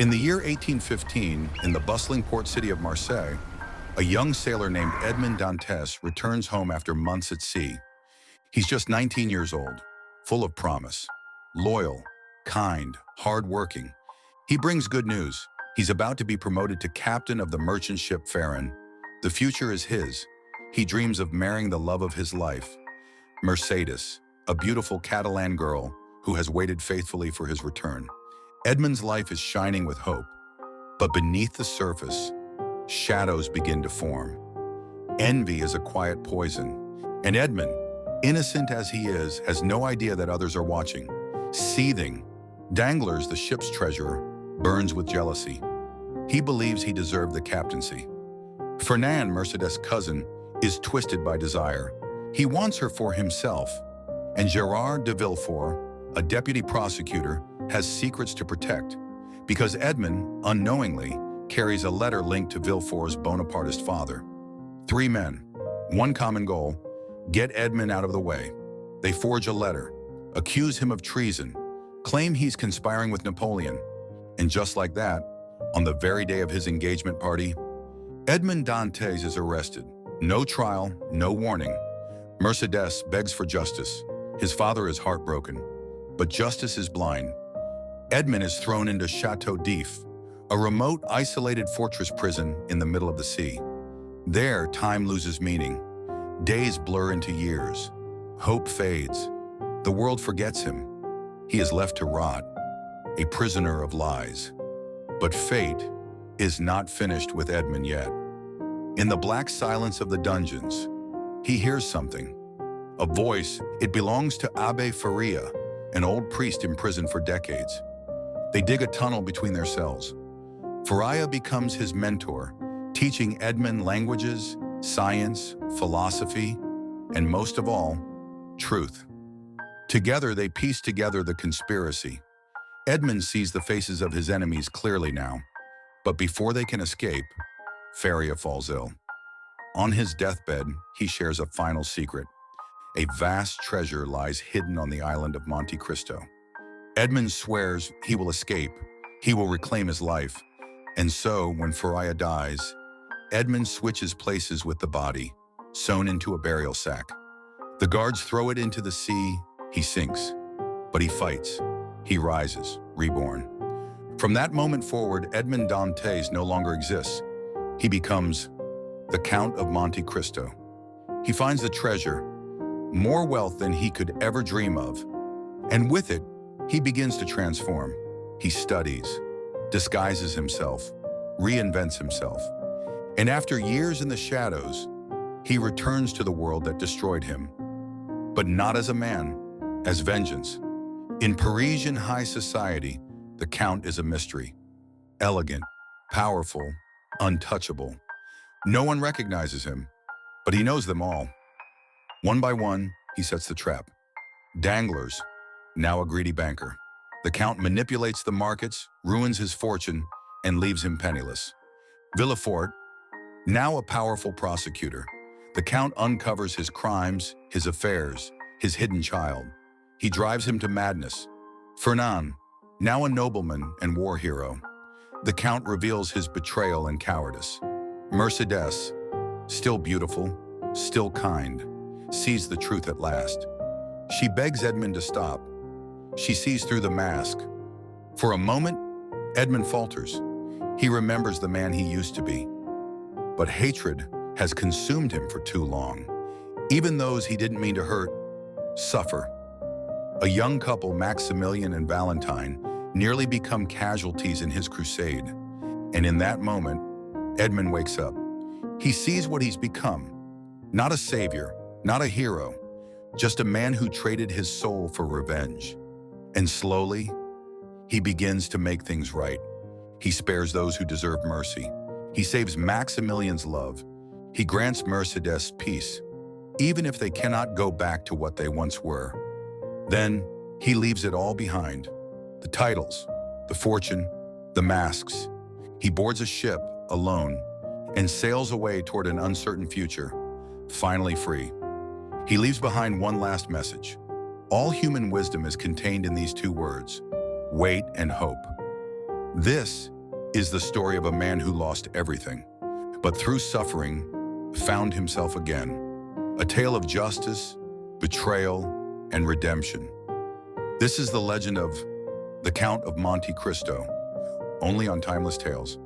In the year 1815, in the bustling port city of Marseille, a young sailor named Edmond Dantès returns home after months at sea. He's just 19 years old, full of promise, loyal, kind, hard-working. He brings good news. He's about to be promoted to captain of the merchant ship Pharaon. The future is his. He dreams of marrying the love of his life, Mercedes, a beautiful Catalan girl who has waited faithfully for his return. Edmond's life is shining with hope, but beneath the surface, shadows begin to form. Envy is a quiet poison, and Edmond, innocent as he is, has no idea that others are watching. Seething, Danglars, the ship's treasurer, burns with jealousy. He believes he deserved the captaincy. Fernand, Mercedes' cousin, is twisted by desire. He wants her for himself, and Gérard de Villefort, a deputy prosecutor, has secrets to protect, because Edmond, unknowingly, carries a letter linked to Villefort's Bonapartist father. Three men, one common goal: get Edmond out of the way. They forge a letter, accuse him of treason, claim he's conspiring with Napoleon, and just like that, on the very day of his engagement party, Edmond Dantès is arrested. No trial, no warning. Mercedes begs for justice. His father is heartbroken, but justice is blind. Edmond is thrown into Château d'If, a remote, isolated fortress prison in the middle of the sea. There, time loses meaning. Days blur into years. Hope fades. The world forgets him. He is left to rot, a prisoner of lies. But fate is not finished with Edmond yet. In the black silence of the dungeons, he hears something. A voice. It belongs to Abbé Faria, an old priest imprisoned for decades. They dig a tunnel between their cells. Faria becomes his mentor, teaching Edmond languages, science, philosophy, and most of all, truth. Together, they piece together the conspiracy. Edmond sees the faces of his enemies clearly now, but before they can escape, Faria falls ill. On his deathbed, he shares a final secret. A vast treasure lies hidden on the island of Monte Cristo. Edmond swears he will escape, he will reclaim his life, and so, when Faria dies, Edmond switches places with the body, sewn into a burial sack. The guards throw it into the sea. He sinks, but he fights. He rises, reborn. From that moment forward, Edmond Dantès no longer exists. He becomes the Count of Monte Cristo. He finds the treasure, more wealth than he could ever dream of, and with it, he begins to transform. He studies, disguises himself, reinvents himself, and after years in the shadows, he returns to the world that destroyed him, but not as a man, as vengeance. In Parisian high society, the Count is a mystery. Elegant, powerful, untouchable. No one recognizes him, but he knows them all. One by one, he sets the trap. Danglars, now a greedy banker. The Count manipulates the markets, ruins his fortune, and leaves him penniless. Villefort, now a powerful prosecutor. The Count uncovers his crimes, his affairs, his hidden child. He drives him to madness. Fernand, now a nobleman and war hero. The Count reveals his betrayal and cowardice. Mercedes, still beautiful, still kind, sees the truth at last. She begs Edmond to stop. She sees through the mask. For a moment, Edmond falters. He remembers the man he used to be. But hatred has consumed him for too long. Even those he didn't mean to hurt suffer. A young couple, Maximilian and Valentine, nearly become casualties in his crusade. And in that moment, Edmond wakes up. He sees what he's become. Not a savior, not a hero, just a man who traded his soul for revenge. And slowly, he begins to make things right. He spares those who deserve mercy. He saves Maximilian's love. He grants Mercedes peace, even if they cannot go back to what they once were. Then, he leaves it all behind. The titles, the fortune, the masks. He boards a ship, alone, and sails away toward an uncertain future, finally free. He leaves behind one last message. All human wisdom is contained in these two words: wait and hope. This is the story of a man who lost everything, but through suffering, found himself again. A tale of justice, betrayal, and redemption. This is the legend of the Count of Monte Cristo, only on Timeless Tales.